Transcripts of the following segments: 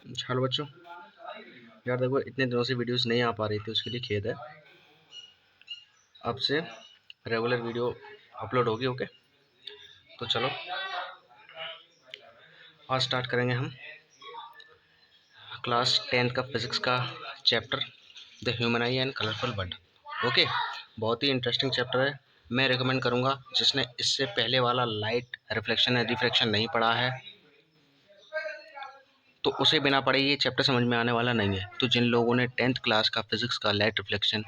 Hello बच्चों, यार देखो इतने दिनों से वीडियोस नहीं आ पा रही थी, उसके लिए खेद है। अब से रेगुलर वीडियो अपलोड होगी। ओके, तो चलो आज स्टार्ट करेंगे हम क्लास 10th का फिज़िक्स का chapter the human I and colourful world. Okay, बहुत ही इंटरेस्टिंग चैप्टर है। मैं रिकमेंड करूँगा जिसने इससे पहले वाला लाइट रिफ्लेक्शन एंड रिफ्रैक्शन नहीं पढ़ा है तो उसे बिना पढ़े ये चैप्टर समझ में आने वाला नहीं है। तो जिन लोगों ने 10th क्लास का फिज़िक्स का लाइट रिफ्लेक्शन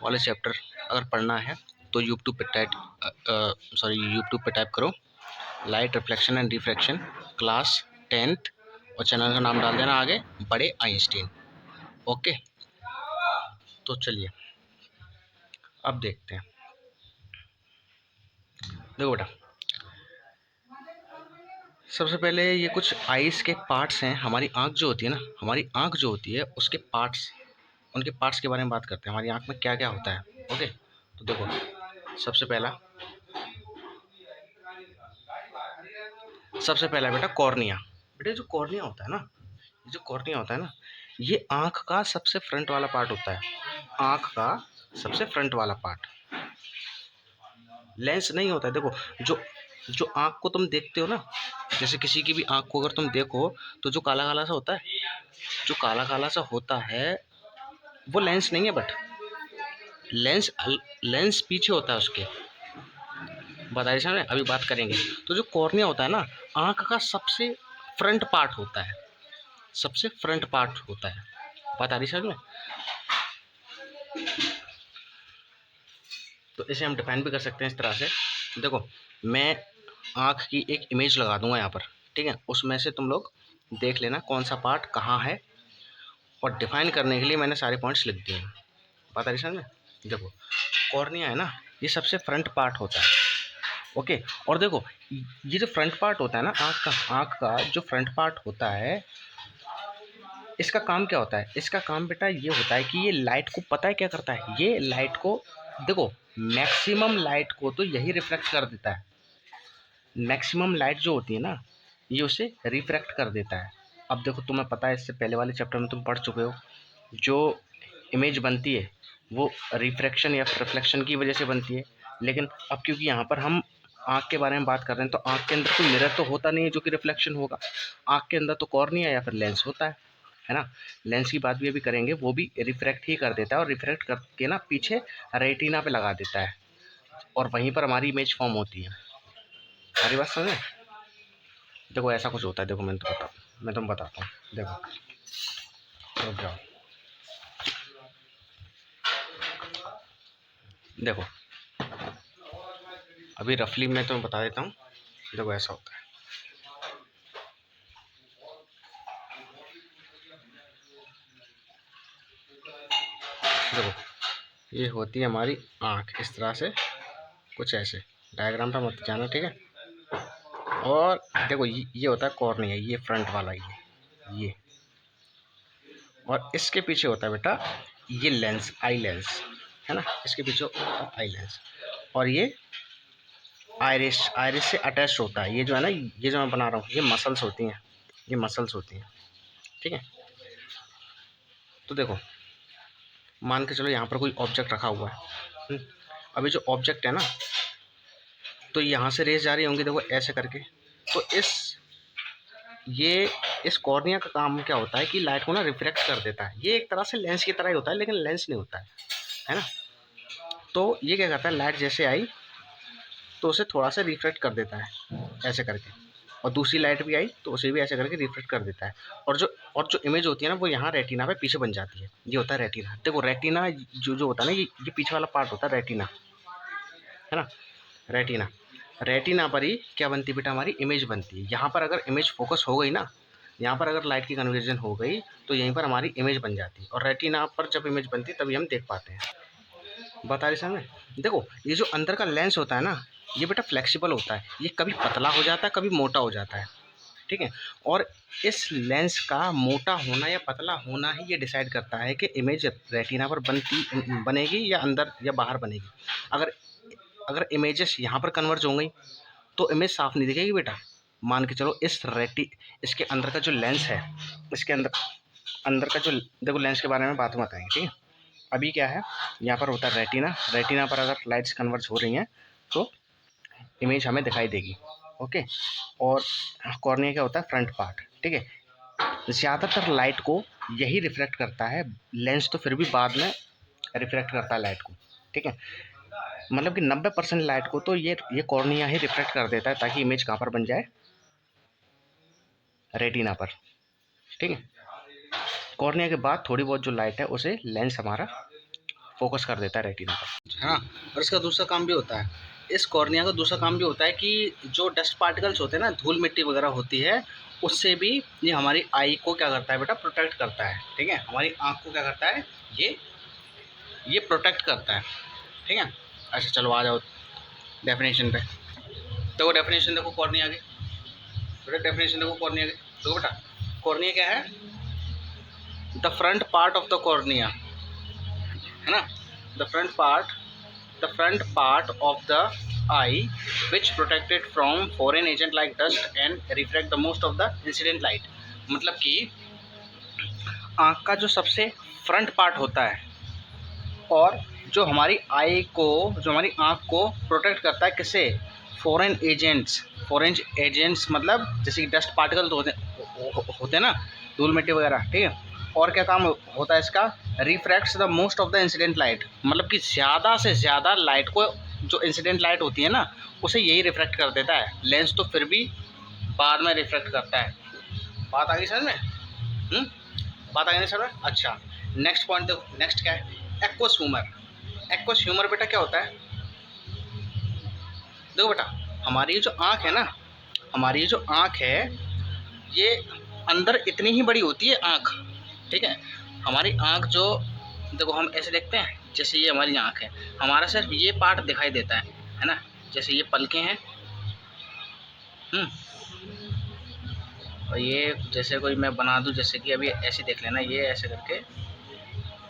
वाले चैप्टर अगर पढ़ना है तो यूट्यूब पे टाइप करो light reflection and refraction class 10th और चैनल का नाम डाल देना आगे बड़े आइंस्टीन। ओके, तो चलिए अब देखते हैं। देखो बेटा, सबसे पहले ये कुछ आइस के पार्ट्स हैं। हमारी आँख जो होती है ना, हमारी आँख जो होती है उसके पार्ट्स, उनके पार्ट्स के बारे में बात करते हैं। हमारी आँख में क्या क्या होता है। ओके, तो देखो सबसे पहला बेटा कॉर्निया। बेटा जो कॉर्निया होता है ना, जो कॉर्निया होता है ना, ये आँख का सबसे फ्रंट वाला पार्ट होता है। आँख का सबसे फ्रंट वाला पार्ट, लेंस नहीं होता है। देखो जो जो आँख को तुम देखते हो ना, जैसे किसी की भी आँख को अगर तुम देखो तो जो काला काला सा होता है, जो काला काला सा होता है वो लेंस नहीं है। बट लेंस लेंस पीछे होता है उसके। बताइए सामने, अभी बात करेंगे। तो जो कॉर्निया होता है ना, आँख का सबसे फ्रंट पार्ट होता है, सबसे फ्रंट पार्ट होता है। बात आ रही समझ में? तो इसे हम डिफाइन भी कर सकते हैं इस तरह से। देखो मैं आँख की एक इमेज लगा दूंगा यहाँ पर, ठीक है? उसमें से तुम लोग देख लेना कौन सा पार्ट कहाँ है, और डिफाइन करने के लिए मैंने सारे पॉइंट्स लिख दिए हैं। बात आ रही समझ में? देखो कॉर्निया है ना, ये सबसे फ्रंट पार्ट होता है। ओके, और देखो ये जो फ्रंट पार्ट होता है ना, आँख का जो फ्रंट पार्ट होता है, इसका काम क्या होता है? इसका काम बेटा ये होता है कि ये लाइट को, पता है क्या करता है? ये लाइट को, देखो मैक्सिमम लाइट को तो यही रिफ्लेक्ट कर देता है। मैक्सिमम लाइट जो होती है ना, ये उसे रिफ्रैक्ट कर देता है। अब देखो तुम्हें पता है, इससे पहले वाले चैप्टर में तुम पढ़ चुके हो, जो इमेज बनती है वो रिफ्रैक्शन या रिफ्लेक्शन की वजह से बनती है। लेकिन अब क्योंकि यहाँ पर हम आँख के बारे में बात कर रहे हैं, तो आँख के अंदर कोई मिरर तो होता नहीं है जो कि रिफ्लेक्शन होगा। आँख के अंदर तो कॉर्निया या फिर लेंस होता है ना? लेंस की बात भी अभी करेंगे, वो भी रिफ्रैक्ट ही कर देता है, और रिफ्रैक्ट करके ना पीछे रेटिना पे लगा देता है, और वहीं पर हमारी इमेज फॉर्म होती है। हमारी बात समझे? देखो ऐसा कुछ होता है। देखो मैं तुम बताता हूँ। देखो रुक जाओ, देखो अभी रफली मैं तुम्हें बता देता हूँ। देखो ऐसा होता है। देखो ये होती है हमारी आँख, इस तरह से कुछ ऐसे। डायग्राम पर मत जाना, ठीक है? और देखो ये होता है कॉर्निया, ये फ्रंट वाला, ये और इसके पीछे होता है बेटा ये लेंस, आई लेंस है ना? इसके पीछे आई लेंस, और ये आयरिस, आयरिस से अटैच होता है। ये जो है ना, ये जो मैं बना रहा हूँ, ये मसल्स होती हैं, ये मसल्स होती हैं, ठीक है? तो देखो मान के चलो यहाँ पर कोई ऑब्जेक्ट रखा हुआ है। अभी जो ऑब्जेक्ट है ना, तो यहाँ से रेस जा रही होंगी, देखो ऐसे करके। तो इस कॉर्निया का काम क्या होता है कि लाइट को ना रिफ्लेक्ट कर देता है। ये एक तरह से लेंस की तरह ही होता है, लेकिन लेंस नहीं होता है ना? तो ये क्या करता है, लाइट जैसे आई तो उसे थोड़ा सा रिफ्लेक्ट कर देता है ऐसे करके, और दूसरी लाइट भी आई तो उसे भी ऐसे करके रिफ्लेक्ट कर देता है। और जो इमेज होती है ना, वो यहाँ रेटिना पे पीछे बन जाती है। ये होता है रेटिना। देखो रेटिना जो होता है ना, ये पीछे वाला पार्ट होता है रेटिना, है ना? रेटिना, रेटिना पर ही क्या बनती है बेटा, हमारी इमेज बनती है। यहाँ पर अगर इमेज फोकस हो गई ना, यहाँ पर अगर लाइट की कन्वर्जन हो गई तो यहीं पर हमारी इमेज बन जाती है, और रेटिना पर जब इमेज बनती है तभी हम देख पाते हैं। बता रहे सामने? देखो ये जो अंदर का लेंस होता है ना, ये बेटा फ्लेक्सिबल होता है। ये कभी पतला हो जाता है, कभी मोटा हो जाता है, ठीक है? और इस लेंस का मोटा होना या पतला होना ही ये डिसाइड करता है कि इमेज रेटिना पर बनेगी या अंदर या बाहर बनेगी। अगर अगर इमेजेस यहाँ पर कन्वर्ज हो गई तो इमेज साफ नहीं दिखेगी बेटा। मान के चलो इसके अंदर का जो लेंस है, इसके अंदर अंदर का जो देखो लेंस के बारे में बात बताएंगे, ठीक है। अभी क्या है, यहाँ पर होता है रेटिना। रेटिना पर अगर लाइट्स कन्वर्ज हो रही हैं तो इमेज हमें दिखाई देगी, ओके। और कॉर्निया क्या होता है, फ्रंट पार्ट, ठीक है। ज़्यादातर लाइट को यही रिफ्लेक्ट करता है, लेंस तो फिर भी बाद में रिफ्लेक्ट करता है लाइट को, ठीक है। मतलब कि 90% लाइट को तो ये कॉर्निया ही रिफ्लेक्ट कर देता है, ताकि इमेज कहाँ पर बन जाए, रेटिना पर, ठीक है। कॉर्निया के बाद थोड़ी बहुत जो लाइट है उसे लेंस हमारा फोकस कर देता है रेटिना पर, हाँ। और इसका दूसरा काम भी होता है, इस कॉर्निया का दूसरा काम भी होता है कि जो डस्ट पार्टिकल्स होते हैं ना, धूल मिट्टी वगैरह होती है, उससे भी ये हमारी आई को क्या करता है बेटा, प्रोटेक्ट करता है, ठीक है। हमारी आँख को क्या करता है, ये प्रोटेक्ट करता है, ठीक है। अच्छा चलो आ जाओ डेफिनेशन पे। देखो डेफिनेशन देखो कॉर्निया की, बेटा डेफिनेशन देखो कॉर्निया की। देखो बेटा कॉर्निया क्या है, the front part of the cornea, है ना, the front part of the eye which protected from foreign agent like dust and reflect the most of the incident light। मतलब कि आँख का जो सबसे फ्रंट पार्ट होता है और जो हमारी आँख को प्रोटेक्ट करता है, किससे, फॉरेन एजेंट्स मतलब जैसे कि डस्ट पार्टिकल तो होते हैं ना, धूल मिट्टी वगैरह, ठीक है। और क्या काम होता है इसका, refracts the most of the incident light, मतलब कि ज़्यादा से ज़्यादा लाइट को, जो इंसिडेंट लाइट होती है ना, उसे यही रिफ्लेक्ट कर देता है, लेंस तो फिर भी बाद में रिफ्लेक्ट करता है। बात आ गई समझ में, बात आ गई समझ में। अच्छा नेक्स्ट पॉइंट देखो, नेक्स्ट क्या है, एक्वस ह्यूमर बेटा क्या होता है, देखो बेटा हमारी जो आँख है ये अंदर इतनी ही बड़ी होती है आँख, ठीक है। हमारी आँख जो देखो हम ऐसे देखते हैं, जैसे ये हमारी आँख है, हमारा सिर्फ ये पार्ट दिखाई देता है ना, जैसे ये पलकें हैं, और ये जैसे कोई मैं बना दूं, जैसे कि अभी ऐसे देख लेना, ये ऐसे करके,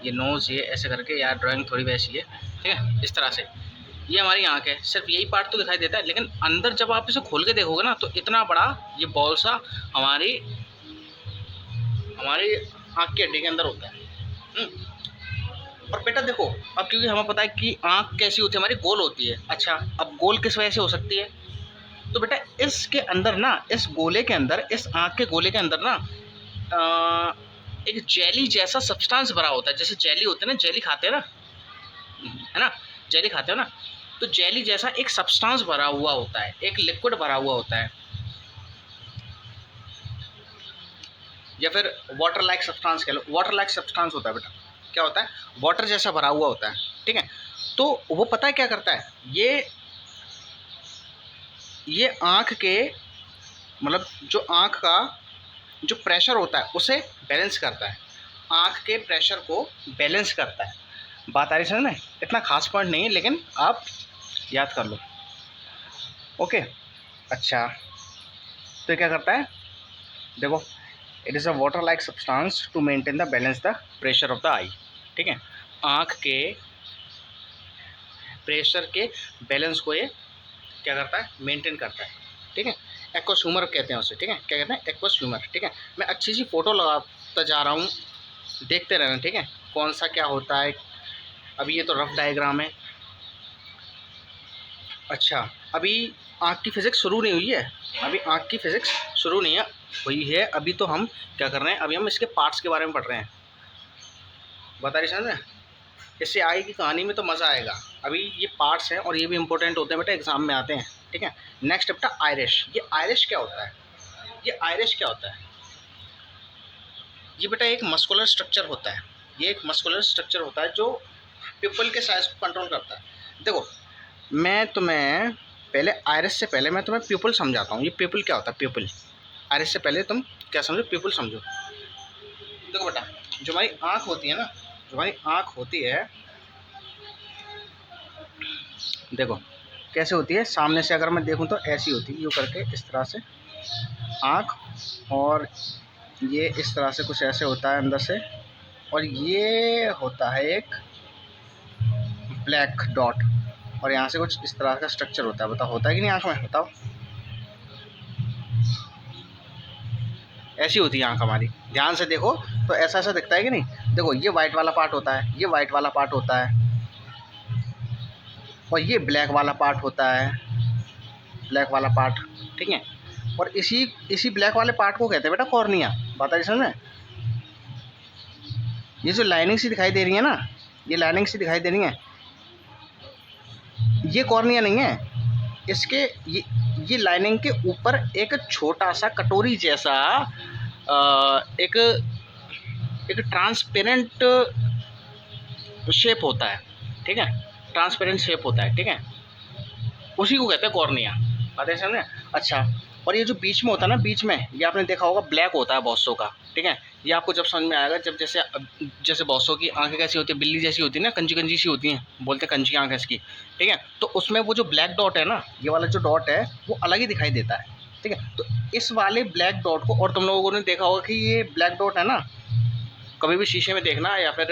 ये नोज़ ये ऐसे करके, यार ड्राइंग थोड़ी वैसी है, ठीक है। इस तरह से ये हमारी आँख है, सिर्फ यही पार्ट तो दिखाई देता है, लेकिन अंदर जब आप इसे खोल के देखोगे ना, तो इतना बड़ा ये बॉल सा हमारी आँख की हड्डी के अंदर होता है। और बेटा देखो अब क्योंकि हमें पता है कि आँख कैसी होती है, हमारी गोल होती है। अच्छा अब गोल किस वजह से हो सकती है, तो बेटा इसके अंदर ना, इस गोले के अंदर, इस आँख के गोले के अंदर ना एक जेली जैसा सब्सटेंस भरा होता है। जैसे जेली होते हैं ना, जेली खाते हैं ना, है ना, जेली खाते हो ना, तो जेली जैसा एक सब्सटेंस भरा हुआ होता है, एक लिक्विड भरा हुआ होता है, या फिर वाटर लाइक सब्सटेंस कह लो। वाटर लाइक सब्सटेंस होता है बेटा, क्या होता है, वाटर जैसा भरा हुआ होता है, ठीक है। तो वो पता है क्या करता है, ये आँख के, मतलब जो आँख का जो प्रेशर होता है उसे बैलेंस करता है, आँख के प्रेशर को बैलेंस करता है। बात आ रही समझ में, इतना खास पॉइंट नहीं है, लेकिन आप याद कर लो, ओके। अच्छा तो क्या करता है, देखो it is a water like substance to maintain the balance the pressure of the eye, ठीक है। आँख के प्रेशर के बैलेंस को ये क्या करता है, मेंटेन करता है, ठीक है। एक्वस ह्यूमर कहते हैं उसे, ठीक है। क्या कहते हैं, एक्वस ह्यूमर, ठीक है। मैं अच्छी सी फोटो लगाता जा रहा हूँ, देखते रहना, ठीक है, कौन सा क्या होता है। अभी ये तो रफ डायग्राम है। अच्छा अभी आँख की फिज़िक्स शुरू नहीं हुई है, अभी आँख की फिज़िक्स शुरू नहीं है हुई है, अभी तो हम क्या कर रहे हैं, अभी हम इसके पार्ट्स के बारे में पढ़ रहे हैं। बता रही समझ में, इससे आई की कहानी में तो मज़ा आएगा। अभी ये पार्ट्स हैं और ये भी इंपॉर्टेंट होते हैं बेटा, एग्जाम में आते हैं, ठीक है। नेक्स्ट बेटा आयरिश। ये आयरिश क्या होता है, ये आयरिश क्या होता है, ये बेटा एक मस्कुलर स्ट्रक्चर होता है, ये एक मस्कुलर स्ट्रक्चर होता है जो पिपल के साइज को कंट्रोल करता है। देखो मैं तुम्हें पहले आयरिस से पहले मैं तुम्हें प्यूपल समझाता हूँ। ये प्यूपल क्या होता है, प्यूपल, आयरिस से पहले तुम क्या समझो, प्यूपल समझो। देखो बेटा जो हमारी आँख होती है ना, जो हमारी आँख होती है, देखो कैसे होती है, सामने से अगर मैं देखूँ तो ऐसी होती है, यूँ करके इस तरह से आँख, और ये इस तरह से कुछ ऐसे होता है अंदर से, और ये होता है एक ब्लैक डॉट, और यहाँ से कुछ इस तरह का स्ट्रक्चर होता है। बताओ होता है कि नहीं आँख में, बताओ ऐसी होती है आँख हमारी, ध्यान से देखो तो ऐसा ऐसा दिखता है कि नहीं। देखो ये वाइट वाला पार्ट होता है, ये वाइट वाला पार्ट होता है, और ये ब्लैक वाला पार्ट होता है, ब्लैक वाला पार्ट, ठीक है। और इसी ब्लैक वाले पार्ट को कहते हैं बेटा कॉर्निया। बात आई समझ में। ये जो लाइनिंग सी दिखाई दे रही है ना, ये लाइनिंग सी दिखाई दे रही है, ये कॉर्निया नहीं है। इसके ये लाइनिंग के ऊपर एक छोटा सा कटोरी जैसा एक ट्रांसपेरेंट शेप होता है, ठीक है, ट्रांसपेरेंट शेप होता है, ठीक है, उसी को कहते हैं कॉर्निया। बात है समझे। अच्छा, और ये जो बीच में होता है ना, बीच में ये आपने देखा होगा ब्लैक होता है बहुत सौ का, ठीक है। ये आपको जब समझ में आएगा जब जैसे बहुत सौ की आंखें कैसी होती है, बिल्ली जैसी होती है ना, कंजी कंजी सी होती हैं, बोलते हैं कंजी आंख है इसकी, ठीक है। तो उसमें वो जो ब्लैक डॉट है ना, ये वाला जो डॉट है वो अलग ही दिखाई देता है, ठीक है। तो इस वाले ब्लैक डॉट को, और तुम लोगों ने देखा होगा कि ये ब्लैक डॉट है ना, कभी भी शीशे में देखना या फिर,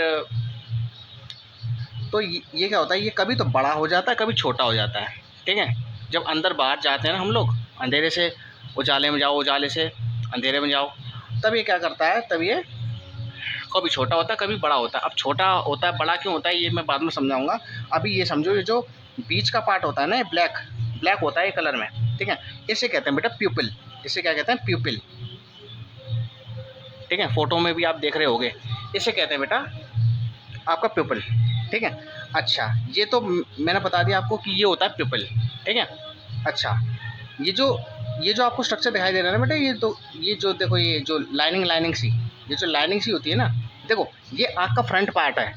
तो ये क्या होता है, ये कभी तो बड़ा हो जाता है, कभी छोटा हो जाता है, ठीक है। जब अंदर बाहर जाते हैं ना हम लोग, अंधेरे से उजाले में जाओ, उजाले से अंधेरे में जाओ, तब ये क्या करता है, तब ये कभी छोटा होता है, कभी बड़ा होता है। अब छोटा होता है, बड़ा क्यों होता है, ये मैं बाद में समझाऊंगा। अभी ये समझो, ये जो बीच का पार्ट होता है ना, ये ब्लैक होता है ये कलर में, ठीक है। इसे कहते हैं बेटा प्यूपिल। इसे क्या कहते हैं, प्यूपिल, ठीक है। फोटो में भी आप देख रहे होगे, इसे कहते हैं बेटा आपका प्यूपिल, ठीक है। अच्छा, ये तो मैंने बता दिया आपको कि ये होता है प्यूपिल, ठीक है। अच्छा, ये जो आपको स्ट्रक्चर दिखाई दे रहा है ना बेटा, ये जो देखो, ये जो लाइनिंग सी, ये जो लाइनिंग सी होती है ना, देखो ये आँख का फ्रंट पार्ट है,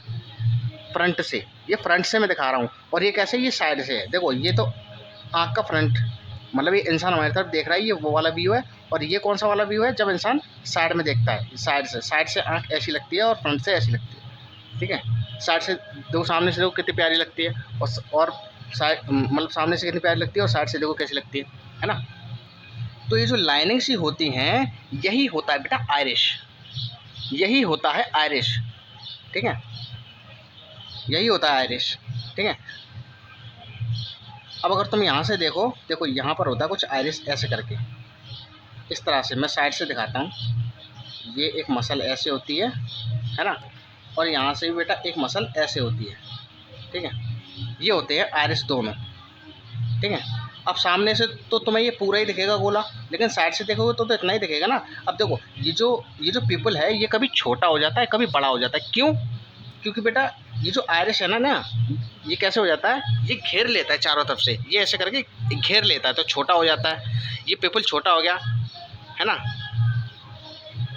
फ्रंट से, ये फ्रंट से मैं दिखा रहा हूँ, और ये कैसे, ये साइड से है। देखो ये तो आँख का फ्रंट, मतलब ये इंसान हमारी तरफ देख रहा है, ये वो वाला व्यू है। और ये कौन सा वाला व्यू है, जब इंसान साइड में देखता है, साइड से आँख ऐसी लगती है और फ्रंट से ऐसी लगती है, ठीक है। साइड से देखो, सामने से देखो कितनी प्यारी लगती है, और साइड मतलब सामने से कितनी प्यारी लगती है, और साइड से देखो कैसी लगती है ना। तो ये जो लाइनिंग सी होती हैं, यही होता है बेटा आइरिश, यही होता है आइरिश, ठीक है, यही होता है आइरिश, ठीक है। अब अगर तुम यहाँ से देखो यहाँ पर होता है कुछ आइरिश ऐसे करके, इस तरह से मैं साइड से दिखाता हूँ। ये एक मसल ऐसे होती है ना, और यहाँ से भी बेटा एक मसल ऐसे होती है, ठीक है। ये होते हैं आइरिश दोनों, ठीक है। अब सामने से तो तुम्हें ये पूरा ही दिखेगा गोला, लेकिन साइड से देखोगे तो इतना ही दिखेगा ना। अब देखो ये जो पीपल है, ये कभी छोटा हो जाता है, कभी बड़ा हो जाता है। क्यों? क्योंकि बेटा ये जो आइरिश है ना, ये कैसे हो जाता है, ये घेर लेता है चारों तरफ से, ये ऐसे करके घेर लेता है, तो छोटा हो जाता है। ये पीपल छोटा हो गया है ना,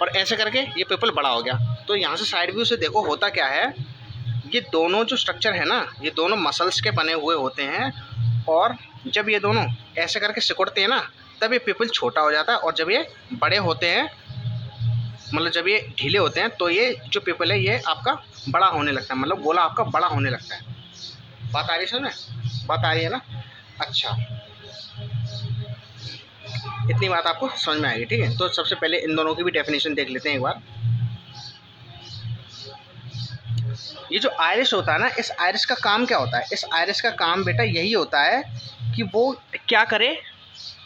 और ऐसे करके ये पीपल बड़ा हो गया। तो यहाँ से साइड व्यू से देखो होता क्या है, ये दोनों जो स्ट्रक्चर है ना, ये दोनों मसल्स के बने हुए होते हैं, और जब ये दोनों ऐसे करके सिकुड़ते हैं ना, तब ये पीपल छोटा हो जाता है, और जब ये बड़े होते हैं, मतलब जब ये ढीले होते हैं, तो ये जो पीपल है ये आपका बड़ा होने लगता है, मतलब गोला आपका बड़ा होने लगता है। बात आ रही है समझ में, बात आ रही है ना। अच्छा, इतनी बात आपको समझ में आएगी, ठीक है। तो सबसे पहले इन दोनों की भी डेफिनेशन देख लेते हैं एक बार। ये जो आइरिश होता है ना, इस आइरिश का काम क्या होता है, इस आइरिश का काम बेटा यही होता है कि वो क्या करे।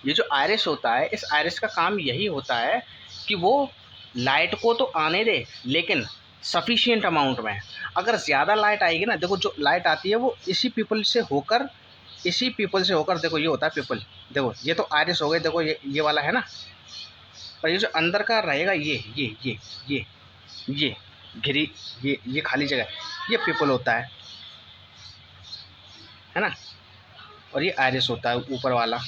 ये जो आइरिश होता है, इस आइरिश का काम यही होता है कि वो लाइट को तो आने दे, लेकिन सफिशिएंट अमाउंट में। अगर ज़्यादा लाइट आएगी ना, देखो जो लाइट आती है वो इसी पीपल से होकर देखो ये होता है पीपल, देखो ये तो आइरिश हो गए, देखो ये वाला है ना, और ये जो अंदर का रहेगा ये घिरी, ये खाली जगह, ये पीपल होता है ना, और ये आइरिस होता है ऊपर वाला,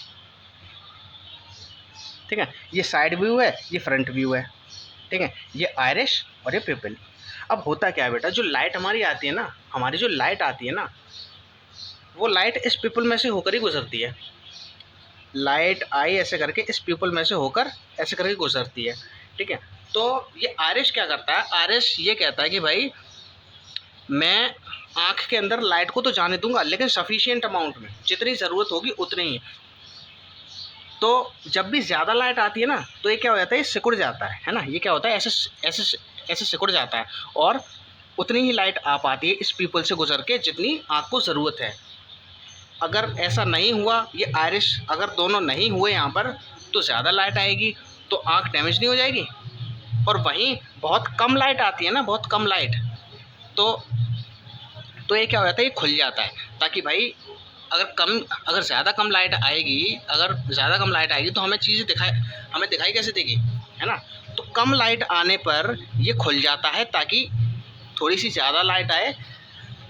ठीक है। ये साइड व्यू है, ये फ्रंट व्यू है, ठीक है। ये आइरिश और ये पीपल। अब होता क्या है बेटा, जो लाइट हमारी आती है ना, हमारी जो लाइट आती है ना, वो लाइट इस पीपल में से होकर ही गुजरती है। लाइट आई ऐसे करके इस पीपल में से होकर ऐसे करके गुजरती है, ठीक है। तो ये आइरिश क्या करता है, आइरिश ये कहता है कि भाई मैं आँख के अंदर लाइट को तो जाने दूंगा, लेकिन सफिशिएंट अमाउंट में, जितनी ज़रूरत होगी उतनी ही। तो जब भी ज़्यादा लाइट आती है ना, तो ये क्या हो जाता है, ये सिकुड़ जाता है ना, ये क्या होता है, ऐसे सिकुड़ जाता है, और उतनी ही लाइट आ पाती है इस पीपल से गुजर के जितनी आँख को ज़रूरत है। अगर ऐसा नहीं हुआ, ये आइरिश अगर दोनों नहीं हुए यहाँ पर, तो ज़्यादा लाइट आएगी, तो आँख डैमेज नहीं हो जाएगी, और वहीं बहुत कम लाइट आती है ना, बहुत कम लाइट, तो ये क्या हो जाता है, ये खुल जाता है, ताकि भाई अगर ज़्यादा कम लाइट आएगी, तो हमें चीज़ें दिखाई कैसे देगी, है ना। तो कम लाइट आने पर ये खुल जाता है, ताकि थोड़ी सी ज़्यादा लाइट आए,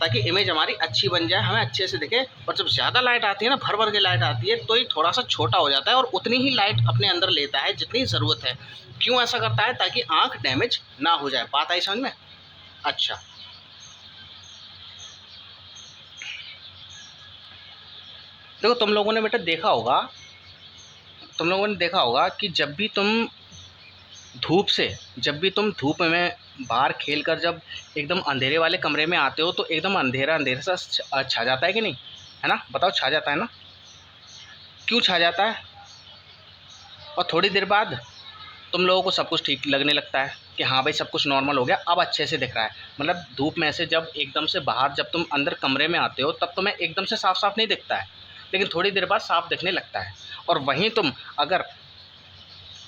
ताकि इमेज हमारी अच्छी बन जाए, हमें अच्छे से दिखे। और जब ज़्यादा लाइट आती है ना, भर भर के लाइट आती है, तो ये थोड़ा सा छोटा हो जाता है और उतनी ही लाइट अपने अंदर लेता है जितनी ज़रूरत है। क्यों ऐसा करता है? ताकि आँख डैमेज ना हो जाए। बात आई समझ में? अच्छा, देखो तुम लोगों ने बेटा देखा होगा कि जब भी तुम धूप में बाहर खेल कर जब एकदम अंधेरे वाले कमरे में आते हो, तो एकदम अंधेरा अंधेरा सा छा जाता है कि नहीं, है ना? बताओ, छा जाता है ना? क्यों छा जाता है? और थोड़ी देर बाद तुम लोगों को सब कुछ ठीक लगने लगता है कि हाँ भाई, सब कुछ नॉर्मल हो गया, अब अच्छे से दिख रहा है। मतलब धूप में से जब एकदम से बाहर, जब तुम अंदर कमरे में आते हो, तब तुम्हें एकदम से साफ साफ नहीं दिखता है, लेकिन थोड़ी देर बाद साफ दिखने लगता है। और वहीं तुम अगर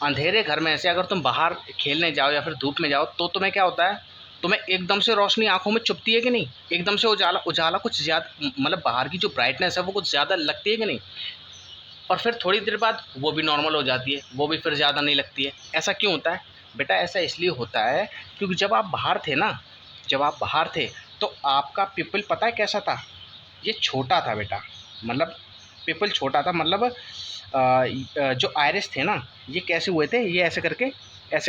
अंधेरे घर में से अगर तुम बाहर खेलने जाओ या फिर धूप में जाओ, तो तुम्हें क्या होता है, तुम्हें एकदम से रोशनी आंखों में चुभती है कि नहीं, एकदम से उजाला उजाला कुछ ज़्यादा, मतलब बाहर की जो ब्राइटनेस है वो कुछ ज़्यादा लगती है कि नहीं। और फिर थोड़ी देर बाद वो भी नॉर्मल हो जाती है, वो भी फिर ज़्यादा नहीं लगती है। ऐसा क्यों होता है बेटा? ऐसा इसलिए होता है क्योंकि जब आप बाहर थे तो आपका पिपल पता है कैसा था? ये छोटा था बेटा, मतलब पिपल छोटा था, मतलब जो आयरिस थे ना, ये कैसे हुए थे, ये ऐसे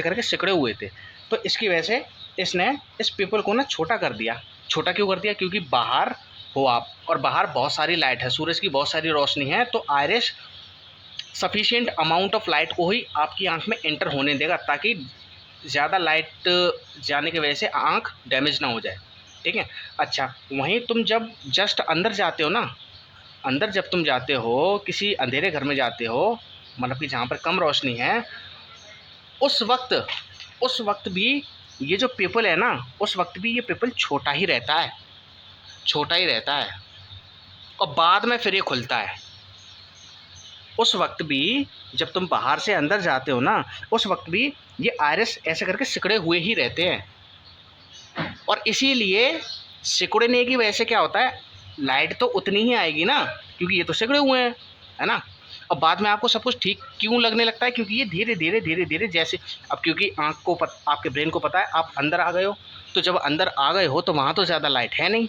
करके सिकड़े हुए थे। तो इसकी वजह से इसने इस पिपल को ना छोटा कर दिया। छोटा क्यों कर दिया? क्योंकि बाहर हो आप, और बाहर बहुत सारी लाइट है, सूरज की बहुत सारी रोशनी है, तो iris sufficient amount of light को ही आपकी आंख में एंटर होने देगा, ताकि ज़्यादा लाइट जाने की वजह से आंख डैमेज ना हो जाए। ठीक है। अच्छा, वहीं तुम जब जस्ट अंदर जाते हो ना, अंदर जब तुम जाते हो, किसी अंधेरे घर में जाते हो, मतलब कि जहाँ पर कम रोशनी है, उस वक्त भी ये जो पिपल है ना, उस वक्त भी ये पिपल छोटा ही रहता है, और बाद में फिर ये खुलता है। उस वक्त भी जब तुम बाहर से अंदर जाते हो ना, उस वक्त भी ये आयरिस ऐसे करके सिकड़े हुए ही रहते हैं। और इसीलिए सिकुड़ने की वजह से क्या होता है, लाइट तो उतनी ही आएगी ना, क्योंकि ये तो सिकुड़े हुए हैं, है ना। और बाद में आपको सब कुछ ठीक क्यों लगने लगता है? क्योंकि ये धीरे धीरे जैसे, अब क्योंकि आपके ब्रेन को पता है आप अंदर आ गए हो, तो जब अंदर आ गए हो तो वहाँ तो ज़्यादा लाइट है नहीं,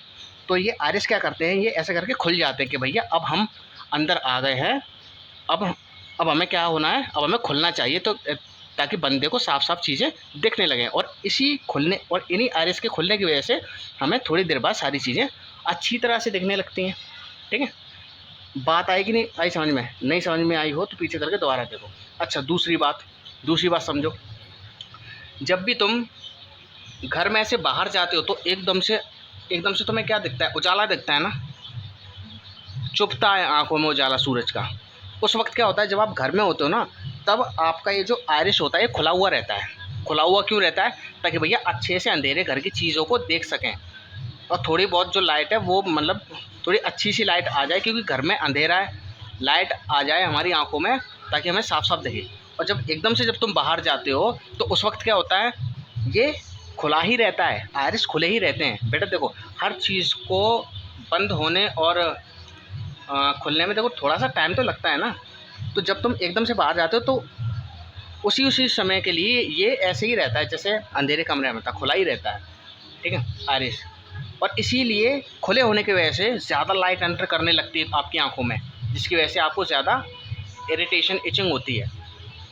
तो ये आयरिस क्या करते हैं, ये ऐसे करके खुल जाते हैं कि भैया अब हम अंदर आ गए हैं, अब हमें क्या होना है, अब हमें खुलना चाहिए, तो ताकि बंदे को साफ साफ चीज़ें दिखने लगें। और इन्हीं आयरिस के खुलने की वजह से हमें थोड़ी देर बाद सारी चीज़ें अच्छी तरह से दिखने लगती हैं। ठीक है। बात आई कि नहीं आई समझ में? नहीं समझ में आई हो तो पीछे करके दोबारा देखो। अच्छा, दूसरी बात समझो। जब भी तुम घर में से बाहर जाते हो तो एकदम से तुम्हें क्या दिखता है? उजाला दिखता है ना, चुभता है आंखों में उजाला सूरज का। उस वक्त क्या होता है, जब आप घर में होते हो ना, तब आपका ये जो आयरिस होता है ये खुला हुआ रहता है। खुला हुआ क्यों रहता है? ताकि भैया अच्छे से अंधेरे घर की चीज़ों को देख सकें, और थोड़ी बहुत जो लाइट है वो, मतलब थोड़ी अच्छी सी लाइट आ जाए, क्योंकि घर में अंधेरा है, लाइट आ जाए हमारी आंखों में, ताकि हमें साफ साफ दिखे। और जब एकदम से जब तुम बाहर जाते हो तो उस वक्त क्या होता है, ये खुला ही रहता है, आयरिस खुले ही रहते हैं। बेटा देखो, हर चीज़ को बंद होने और खुलने में देखो थोड़ा सा टाइम तो लगता है ना। तो जब तुम एकदम से बाहर जाते हो तो उसी समय के लिए ये ऐसे ही रहता है, जैसे अंधेरे कमरे में था, खुला ही रहता है। ठीक है, आयरिस। और इसीलिए खुले होने की वजह से ज़्यादा लाइट एंटर करने लगती है आपकी आंखों में, जिसकी वजह से आपको ज़्यादा इरिटेशन, इचिंग होती है।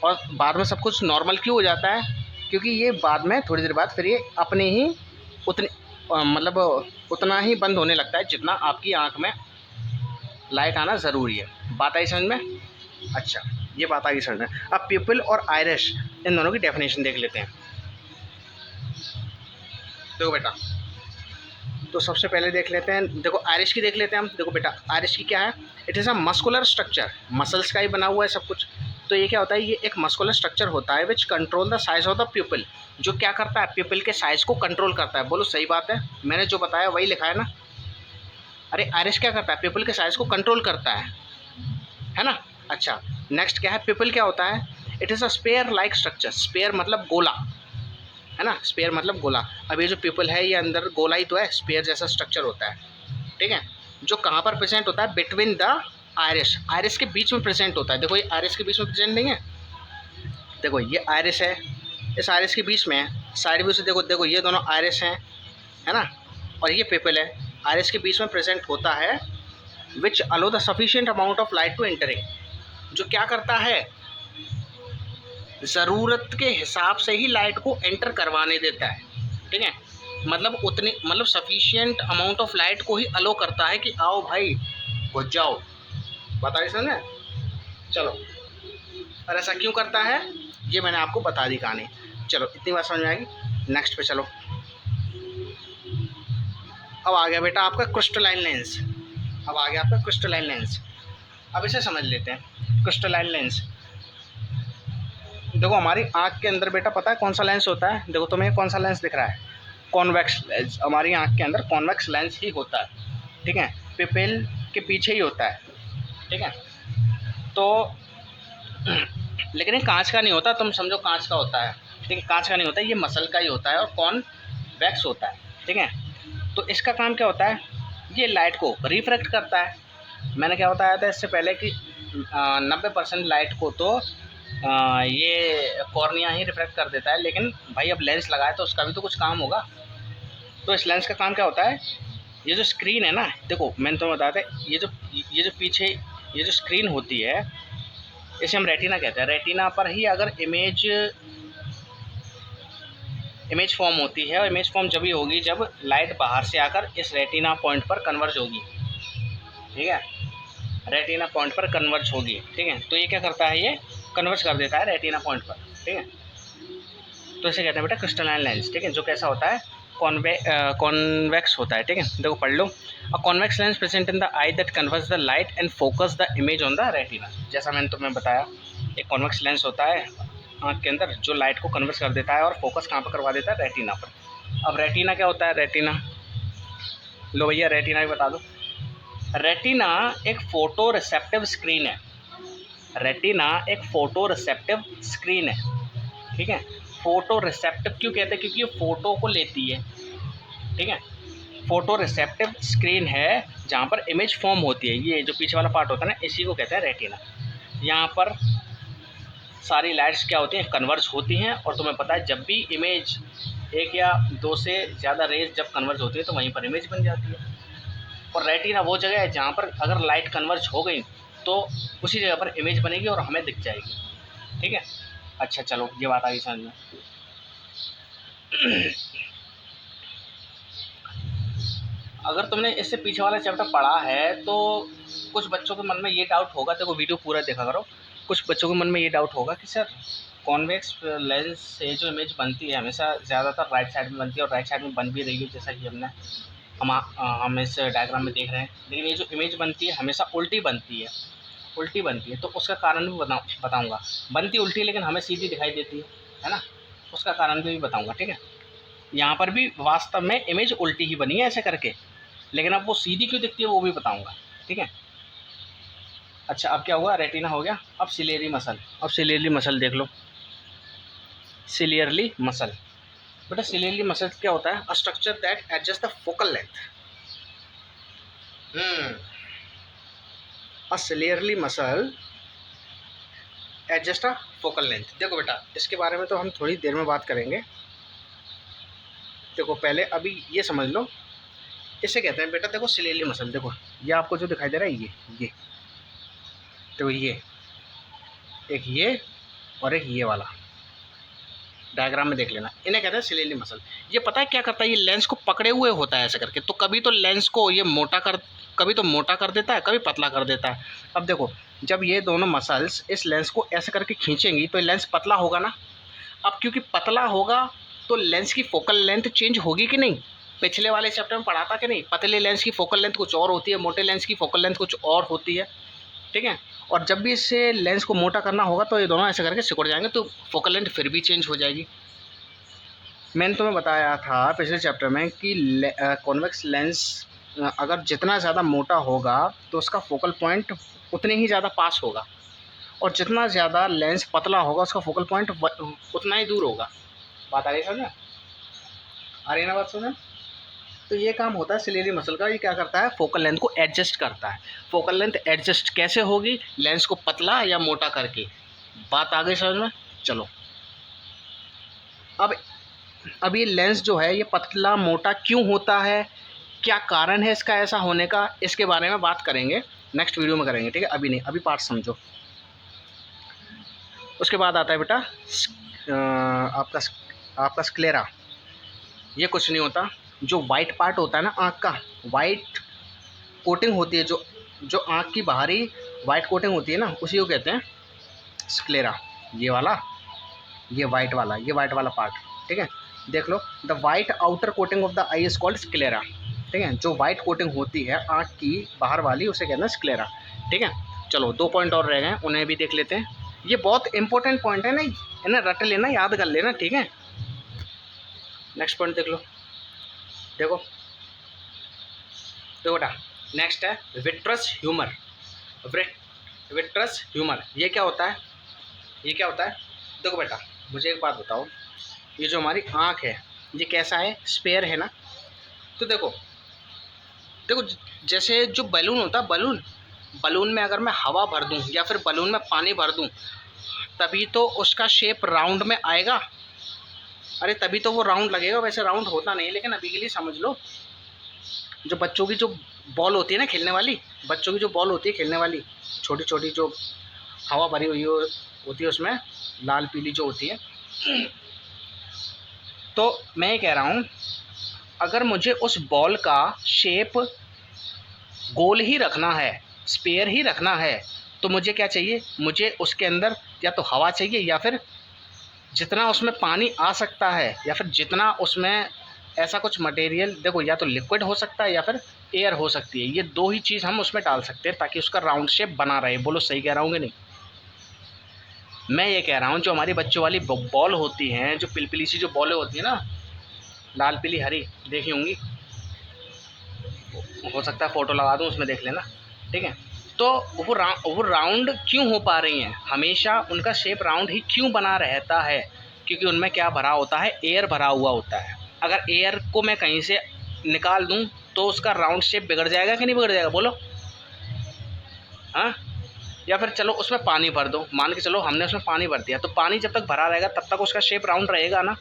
और बाद में सब कुछ नॉर्मल क्यों हो जाता है? क्योंकि ये बाद में थोड़ी देर बाद फिर ये अपने ही उतने मतलब उतना ही बंद होने लगता है जितना आपकी आंख में लाइट आना ज़रूरी है। बात आई समझ में? अच्छा, ये बात आई समझ में। अब पिपल और आयरिस, इन दोनों की डेफिनेशन देख लेते हैं। देखो बेटा, तो सबसे पहले देख लेते हैं, देखो आयरिस की देख लेते हैं हम। देखो बेटा, आयरिस की क्या है? It is a muscular structure, muscles का ही बना हुआ है सब कुछ। तो ये क्या होता है, ये एक मस्कुलर स्ट्रक्चर होता है which control the size of the प्यूपिल, जो क्या करता है, प्यूपिल के साइज़ को कंट्रोल करता है। बोलो सही बात है? मैंने जो बताया वही लिखा है ना। अरे आयरिस क्या करता है? प्यूपिल के साइज़ को कंट्रोल करता है ना। अच्छा, नेक्स्ट क्या है, प्यूपिल क्या होता है? It is a sphere like structure. Sphere मतलब गोला, है ना, स्फीयर मतलब गोला। अब ये जो पिपल है ये अंदर गोला ही तो है, स्फीयर जैसा स्ट्रक्चर होता है, ठीक है, जो कहाँ पर प्रेजेंट होता है, बिटवीन द आयरिस, आयरिस के बीच में प्रेजेंट होता है। देखो ये आयरिस के बीच में प्रेजेंट नहीं है, देखो ये आयरिस है, इस आयरिस के बीच में है, साइड व्यू से देखो, देखो ये दोनों आयरिस हैं, है ना, और ये पिपल है, आयरिस के बीच में प्रेजेंट होता है, which allow the sufficient amount of light to entering, जो क्या करता है, ज़रूरत के हिसाब से ही लाइट को एंटर करवाने देता है, ठीक है, मतलब उतनी, मतलब सफिशिएंट अमाउंट ऑफ लाइट को ही अलो करता है कि आओ भाई घुस जाओ, बताइए समझे। चलो, और ऐसा क्यों करता है ये मैंने आपको बता दी कहानी। चलो इतनी बात समझ में आएगी, नेक्स्ट पे चलो। अब आ गया बेटा आपका क्रिस्टलाइन लेंस, अब आ गया आपका क्रिस्टलाइन लेंस। अब इसे समझ लेते हैं, क्रिस्टलाइन लेंस। देखो हमारी आँख के अंदर बेटा पता है कौन सा लेंस होता है, देखो तुम्हें कौन सा लेंस दिख रहा है, कॉन्वेक्स लेंस। हमारी आँख के अंदर कॉन्वेक्स लेंस ही होता है, ठीक है, पिपेल के पीछे ही होता है, ठीक है। तो लेकिन ये कांच का नहीं होता, तुम समझो कांच का होता है, ठीक है, कांच का नहीं होता, ये मसल का ही होता है और कॉन्वेक्स होता है, ठीक है। तो इसका काम क्या होता है, ये लाइट को रिफ्रैक्ट करता है। मैंने क्या बताया था इससे पहले कि 90% लाइट को तो ये कॉर्निया ही रिफ्रैक्ट कर देता है, लेकिन भाई अब लेंस लगाए तो उसका भी तो कुछ काम होगा। तो इस लेंस का काम क्या होता है, ये जो स्क्रीन है ना, देखो मैंने तुम्हें बताया था, ये जो पीछे ये जो स्क्रीन होती है इसे हम रेटिना कहते हैं। रेटिना पर ही अगर इमेज फॉर्म होती है, और इमेज फॉर्म जब ही होगी जब लाइट बाहर से आकर इस रेटिना पॉइंट पर कन्वर्ज होगी, ठीक है, रेटिना पॉइंट पर कन्वर्ज होगी, ठीक है। तो ये क्या करता है, ये कन्वर्ज कर देता है रेटिना पॉइंट पर, ठीक है। तो इसे कहते हैं बेटा क्रिस्टलाइन लेंस, ठीक है, जो कैसा होता है, कॉन्वेक्स होता है, ठीक है। देखो पढ़ लो, a convex lens present in the eye that converse the light and focus the image on the retina. जैसा मैंने तुम्हें बताया, एक कॉन्वेक्स लेंस होता है आँख के अंदर जो लाइट को कन्वर्स कर देता है और फोकस कहाँ पर करवा देता है, रेटिना पर। अब रेटिना क्या होता है, रेटिना, लो भैया रेटिना भी बता दो। रेटिना एक फोटो रिसेप्टिव स्क्रीन है, रेटिना एक फोटो रिसेप्टिव स्क्रीन है, ठीक है। फोटो रिसेप्टिव क्यों कहते हैं, क्योंकि ये फ़ोटो को लेती है, ठीक है, फोटो रिसेप्टिव स्क्रीन है जहाँ पर इमेज फॉर्म होती है, ये जो पीछे वाला पार्ट होता है ना, इसी को कहते हैं रेटिना। यहाँ पर सारी लाइट्स क्या होती हैं, कन्वर्ज होती हैं, और तुम्हें पता है जब भी इमेज एक या दो से ज़्यादा रेज जब कन्वर्ज होती है तो वहीं पर इमेज बन जाती है। और रेटिना वो जगह है जहाँ पर अगर लाइट कन्वर्ज हो गई तो उसी जगह पर इमेज बनेगी और हमें दिख जाएगी, ठीक है। अच्छा चलो ये बात आ गई समझ में। अगर तुमने इससे पीछे वाला चैप्टर पढ़ा है तो कुछ बच्चों के मन में ये डाउट होगा, देखो वीडियो पूरा देखा करो, कुछ बच्चों के मन में ये डाउट होगा कि सर कॉन्वेक्स लेंस से जो इमेज बनती है हमेशा ज़्यादातर राइट साइड में बनती है, और राइट साइड में बन भी रही है, जैसा कि हम इस डायग्राम में देख रहे हैं। लेकिन ये जो इमेज बनती है हमेशा उल्टी बनती है, तो उसका कारण भी बताऊँगा। बनती उल्टी लेकिन हमें सीधी दिखाई देती है ना, उसका कारण भी बताऊँगा, ठीक है। यहाँ पर भी वास्तव में इमेज उल्टी ही बनी है ऐसे करके, लेकिन अब वो सीधी क्यों दिखती है वो भी बताऊँगा, ठीक है। अच्छा अब क्या हुआ, रेटिना हो गया, अब सिलियरी मसल। अब सिलियरी मसल देख लो, सिलियरली मसल। बेटा सिलियरली मसल क्या होता है, a structure that adjust the focal length. A ciliary muscle adjust a focal length. देखो बेटा इसके बारे में तो हम थोड़ी देर में बात करेंगे, देखो पहले अभी ये समझ लो, इसे कहते हैं बेटा, देखो सिलियरली मसल, देखो ये आपको जो दिखाई दे रहा है ये तो ये और एक ये वाला डायग्राम में देख लेना, इन्हें कहते हैं सिलियरली मसल। ये पता है क्या करता है, ये लेंस को पकड़े हुए होता है ऐसे करके, तो कभी तो लेंस को ये कभी तो मोटा कर देता है, कभी पतला कर देता है। अब देखो जब ये दोनों मसल्स इस लेंस को ऐसे करके खींचेंगी तो लेंस पतला होगा ना। अब क्योंकि पतला होगा तो लेंस की फोकल लेंथ चेंज होगी कि नहीं, पिछले वाले चैप्टर में पढ़ा था कि नहीं, पतले लेंस की फोकल लेंथ कुछ और होती है, मोटे लेंस की फोकल लेंथ कुछ और होती है, ठीक है। और जब भी इससे लेंस को मोटा करना होगा तो ये दोनों ऐसे करके सिकुड़ जाएंगे, तो फोकल लेंथ फिर भी चेंज हो जाएगी। मैंने तुम्हें बताया था पिछले चैप्टर में कि कॉन्वेक्स लेंस अगर जितना ज़्यादा मोटा होगा तो उसका फोकल पॉइंट उतने ही ज़्यादा पास होगा, और जितना ज़्यादा लेंस पतला होगा उसका फोकल पॉइंट उतना ही दूर होगा। बात आ रही है समझ में। आ रही है ना बात समझ? तो ये काम होता है सिलेरी मसल का। ये क्या करता है, फोकल लेंथ को एडजस्ट करता है। फोकल लेंथ एडजस्ट कैसे होगी, लेंस को पतला या मोटा करके। बात आ गई समझ में? चलो अब ये लेंस जो है ये पतला मोटा क्यों होता है, क्या कारण है इसका ऐसा होने का, इसके बारे में बात करेंगे, नेक्स्ट वीडियो में करेंगे, ठीक है? अभी नहीं, अभी पार्ट समझो। उसके बाद आता है बेटा आपका स्क्लेरा। ये कुछ नहीं होता, जो वाइट पार्ट होता है ना आँख का, वाइट कोटिंग होती है, जो आँख की बाहरी वाइट कोटिंग होती है ना, उसी को कहते हैं स्क्लेरा। ये वाइट वाला पार्ट, ठीक है? देख लो, the white outer coating of the eye is called sclera, ठीक है? जो वाइट कोटिंग होती है आँख की बाहर वाली, उसे कहते हैं स्क्लेरा, ठीक है? चलो 2 पॉइंट और रह गए, उन्हें भी देख लेते हैं। ये बहुत इंपॉर्टेंट पॉइंट है ना, इन्हें रट लेना, याद कर लेना, ठीक है? नेक्स्ट पॉइंट देख लो, देखो बेटा, नेक्स्ट है विट्रस ह्यूमर। विट्रस ह्यूमर ये क्या होता है? देखो बेटा, मुझे एक बात बताओ, ये जो हमारी आँख है ये कैसा है, स्पेयर है ना? तो देखो जैसे जो बैलून होता है, बलून में अगर मैं हवा भर दूं या फिर बलून में पानी भर दूं, तभी तो उसका शेप राउंड में आएगा। अरे तभी तो वो राउंड लगेगा, वैसे राउंड होता नहीं है। लेकिन अभी के लिए समझ लो, जो बच्चों की जो बॉल होती है ना खेलने वाली, खेलने वाली छोटी छोटी जो हवा भरी हुई होती है, उसमें लाल पीली जो होती है, तो मैं ये कह रहा हूँ, अगर मुझे उस बॉल का शेप गोल ही रखना है, स्पेयर ही रखना है, तो मुझे क्या चाहिए, मुझे उसके अंदर या तो हवा चाहिए, या फिर जितना उसमें पानी आ सकता है, या फिर जितना उसमें ऐसा कुछ मटेरियल, देखो या तो लिक्विड हो सकता है या फिर एयर हो सकती है। ये 2 ही चीज़ हम उसमें डाल सकते हैं ताकि उसका राउंड शेप बना रहे। बोलो सही कह रहा हूँ कि नहीं? मैं ये कह रहा हूँ, जो हमारी बच्चों वाली बॉल होती हैं, जो पिलपिली सी जो बॉलें होती हैं ना, लाल पीली हरी, देखी होंगी, हो सकता है फ़ोटो लगा दूँ उसमें, देख लेना, ठीक है? तो वो राउंड क्यों हो पा रही हैं, हमेशा उनका शेप राउंड ही क्यों बना रहता है? क्योंकि उनमें क्या भरा होता है, एयर भरा हुआ होता है। अगर एयर को मैं कहीं से निकाल दूं तो उसका राउंड शेप बिगड़ जाएगा कि नहीं बिगड़ जाएगा, बोलो? हाँ? या फिर चलो उसमें पानी भर दो, मान के चलो हमने उसमें पानी भर दिया, तो पानी जब तक भरा रहेगा तब तक उसका शेप राउंड रहेगा ना,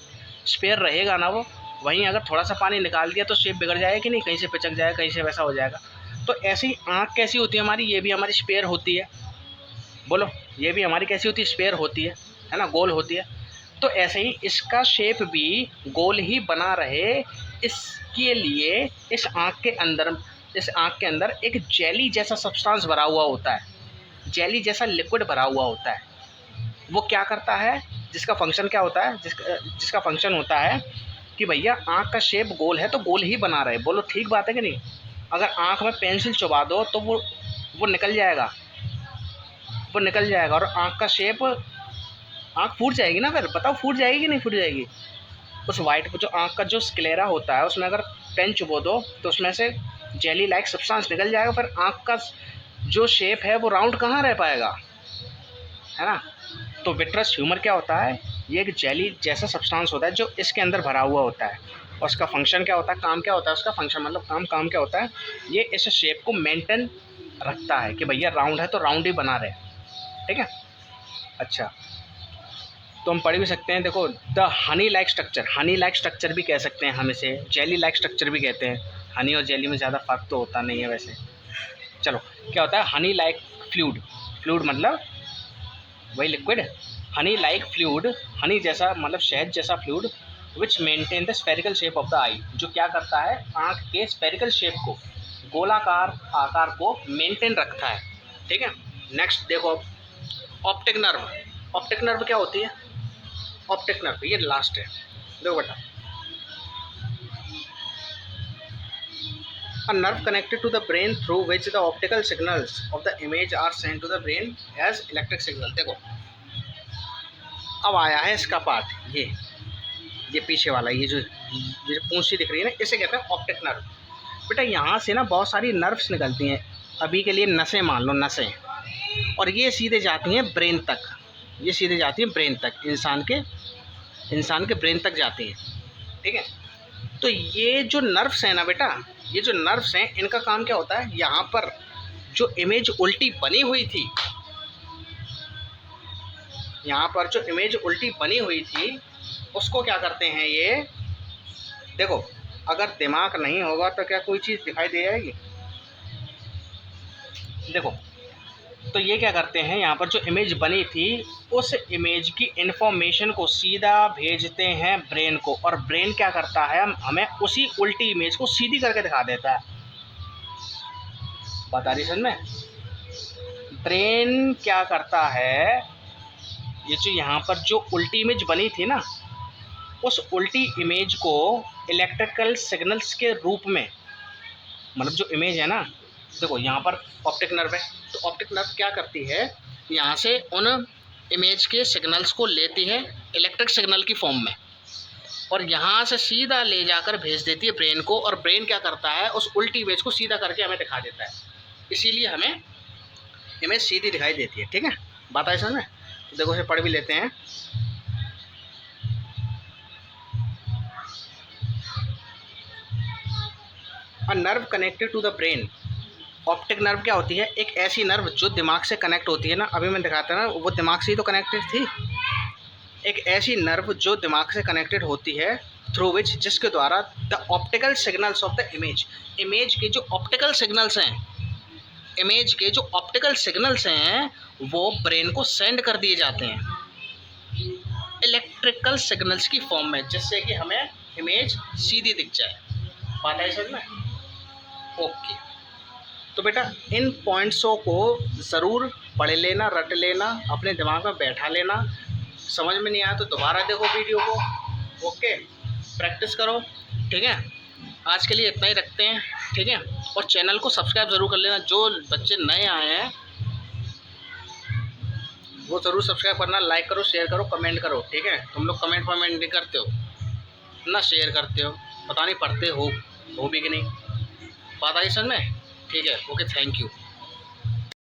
स्पेयर रहेगा ना वो। वहीं अगर थोड़ा सा पानी निकाल दिया तो शेप बिगड़ जाएगा कि नहीं, कहीं से पिचक जाएगा, कहीं से वैसा हो जाएगा। तो ऐसी आँख कैसी होती है हमारी, ये भी हमारी स्पेयर होती है। बोलो, ये भी हमारी कैसी होती है, स्पेयर होती है ना, गोल होती है। तो ऐसे ही इसका शेप भी गोल ही बना रहे, इसके लिए इस आँख के अंदर एक जेली जैसा सब्सटेंस भरा हुआ होता है, जेली जैसा लिक्विड भरा हुआ होता है। वो क्या करता है, जिसका फंक्शन क्या होता है, जिसका फंक्शन होता है कि भैया आँख का शेप गोल है तो गोल ही बना रहे। बोलो ठीक बात है कि नहीं? अगर आँख में पेंसिल चुभा दो तो वो निकल जाएगा, और आँख का शेप, आँख फूट जाएगी ना, फिर बताओ फूट जाएगी कि नहीं फूट जाएगी? उस वाइट जो आँख का जो स्क्लेरा होता है, उसमें अगर पेन चुभो दो तो उसमें से जेली लाइक सब्सटेंस निकल जाएगा, फिर आँख का जो शेप है वो राउंड कहाँ रह पाएगा, है ना? तो विट्रस ह्यूमर क्या होता है, ये एक जेली जैसा सब्सटेंस होता है जो इसके अंदर भरा हुआ होता है, और उसका फंक्शन क्या होता है, काम क्या होता है, उसका फंक्शन मतलब काम क्या होता है, ये इस शेप को मेंटेन रखता है कि भैया राउंड है तो राउंड ही बना रहे, ठीक है? अच्छा, तो हम पढ़ भी सकते हैं, देखो, द हनी लाइक स्ट्रक्चर भी कह सकते हैं हम इसे, जेली लाइक स्ट्रक्चर भी कहते हैं। हनी और जेली में ज़्यादा फ़र्क तो होता नहीं है वैसे। चलो, क्या होता है हनी लाइक फ्लूइड मतलब वही liquid, honey like fluid, honey जैसा मतलब शहद जैसा fluid, which maintain the spherical shape of the eye, जो क्या करता है, आँख के स्फेरिकल शेप को, गोलाकार आकार को मेंटेन रखता है, ठीक है? नेक्स्ट देखो, ऑप्टिक नर्व क्या होती है? ऑप्टिक नर्व ये लास्ट है, देखो बेटा, a nerve connected to the brain through which the optical signals of the image are sent to the brain as electric signal। देखो, अब आया है इसका पार्ट, ये पीछे वाला, ये जो पूंछी दिख रही है ना, इसे कहते हैं ऑप्टिक नर्व। बेटा यहाँ से ना बहुत सारी नर्व्स निकलती हैं, अभी के लिए नसें मान लो, नसें, और ये सीधे जाती हैं ब्रेन तक, इंसान के ब्रेन तक जाती हैं, ठीक है? तो ये जो नर्व्स हैं ना बेटा, ये जो नर्व्स हैं इनका काम क्या होता है, यहाँ पर जो इमेज उल्टी बनी हुई थी, यहाँ पर जो इमेज उल्टी बनी हुई थी उसको क्या करते हैं ये, देखो अगर दिमाग नहीं होगा तो क्या कोई चीज़ दिखाई दे जाएगी, देखो तो ये क्या करते हैं, यहाँ पर जो इमेज बनी थी उस इमेज की इन्फॉर्मेशन को सीधा भेजते हैं ब्रेन को, और ब्रेन क्या करता है, हमें उसी उल्टी इमेज को सीधी करके दिखा देता है। बता रही समझ में? ब्रेन क्या करता है, ये जो यहाँ पर जो उल्टी इमेज बनी थी ना, उस उल्टी इमेज को इलेक्ट्रिकल सिग्नल्स के रूप में, मतलब जो इमेज है ना, देखो यहाँ पर ऑप्टिक नर्व है, तो ऑप्टिक नर्व क्या करती है, यहाँ से उन इमेज के सिग्नल्स को लेती है इलेक्ट्रिक सिग्नल की फॉर्म में, और यहाँ से सीधा ले जाकर भेज देती है ब्रेन को, और ब्रेन क्या करता है, उस उल्टी इमेज को सीधा करके हमें दिखा देता है, इसीलिए हमें इमेज सीधी दिखाई देती है। ठीक है, बात है समझ में? तो देखो इसे पढ़ भी लेते हैं। A nerve connected to the brain, optic nerve क्या होती है, एक ऐसी नर्व जो दिमाग से कनेक्ट होती है ना, अभी मैं दिखाता ना, वो दिमाग से ही तो कनेक्टेड थी, एक ऐसी नर्व जो दिमाग से कनेक्टेड होती है, थ्रू विच, जिसके द्वारा the optical signals of the image, image के जो ऑप्टिकल सिग्नल्स हैं, इमेज के जो ऑप्टिकल सिग्नल्स हैं वो ब्रेन को सेंड कर दिए जाते हैं इलेक्ट्रिकल सिग्नल्स की फॉर्म में, जिससे कि हमें इमेज सीधी दिख जाए। बात है समझ में? ओके, तो बेटा इन पॉइंट्सों को ज़रूर पढ़ लेना, रट लेना, अपने दिमाग में बैठा लेना, समझ में नहीं आया तो दोबारा देखो वीडियो को। ओके, प्रैक्टिस करो। ठीक है, आज के लिए इतना ही रखते हैं। ठीक है, और चैनल को सब्सक्राइब ज़रूर कर लेना, जो बच्चे नए आए हैं वो ज़रूर सब्सक्राइब करना, लाइक करो, शेयर करो, कमेंट करो। ठीक है, तुम लोग कमेंट नहीं करते हो ना, शेयर करते हो, पता नहीं पढ़ते हो भी कि नहीं। बात आई समझ में? ठीक है, ओके, थैंक यू।